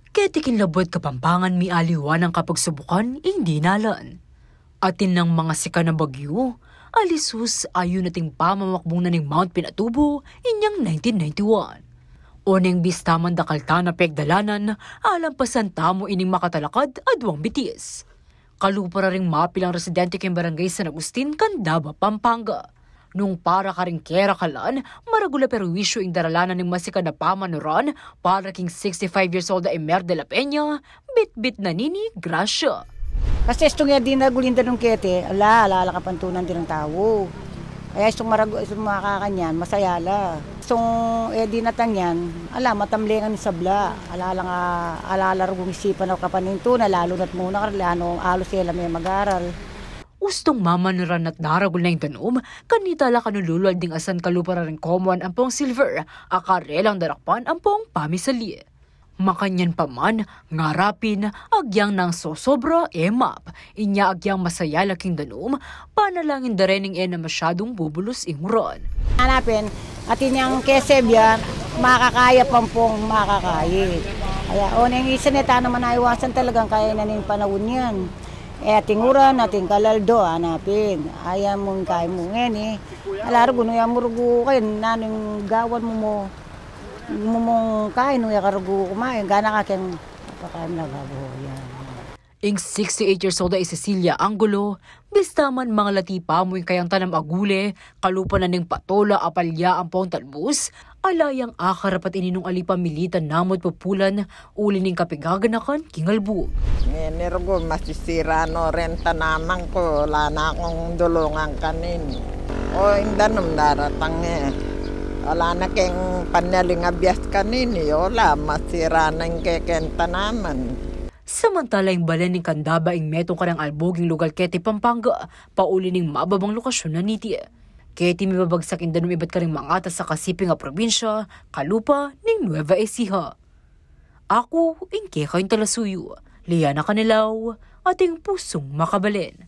Ketikin labot Kapampangan mi aliwan ang kapagsubukan, hindi nalan. Atin ng mga sika na bagyo, alisus ayon nating pamamakbong na ning Mount Pinatubo inyang 1991. Oneng bistaman dakalta na pegdalanan, alampasan tamo ining makatalakad adwang bitis. Kalupara ring mapilang residente kay Barangay San Agustin, Candaba, Pampanga. Nung para karing kera kalan, maragula perwisyo ing daralanan ng masika na pamanuran para king 65 years old na Emer de la Peña, bit-bit na nini Gracia. Kasi itong din nagulinda ng kete, ala kapantunan din ng tao. Kaya itong makakanyan, masayala. Itong di natang yan, matamlingan sa bla. Alarugong isipan ako kapaninto, na lalo na't muna karlano, alos sila may mag-aral. Ustong mamanuran at naragul na yung tanom, kanita la kanululwal ding asan kalupara rin komuan ampong silver, akarelang darakpan ampong pamisali. Makanyan pa man, ngarapin, agyang nang sosobra map, inya agyang masaya laking danom, panalangin da rening na masyadong bubulos imuran. Hanapin, atin yung kesebya, makakaya pampong makakaya. Kaya oneng isa neta naman aiwasan talagang kaya na ning panahon yan. Tinguran natin kalaldo, hanapin. Ayaw mong kaya mo ngayon Alaro, gunuya mo rugo kayo, nanong gawan mo mong kaya, nuya karugo kumain. Gana ka kayong papakain na gabo. Ing 68 years old ay Cecilia Angulo, bistaman mga latipa mo yung kayang tanam agule, kalupa na ning patola apalya ang pong talbus, alayang akarapat ininong alipamilitan namot populan, uli ning kapigaganakan kingalbu. Nirugo, masisira no renta naman ko, wala na akong dulungan kanin. O indanom daratang wala na keng panaling abyas kanin, wala, masira na yung kekenta naman. Samantala yung balen ng Candaba ing metong karang alboging lugar keti Pampanga, pauli ning mababang lokasyon na niti. Keti may babagsak indanum iba't karing mga atas sa kasiping nga probinsya, kalupa ning Nueva Ecija. Ako, ing kekay Talasuyo, Liana Canilaw, ating pusong makabalen.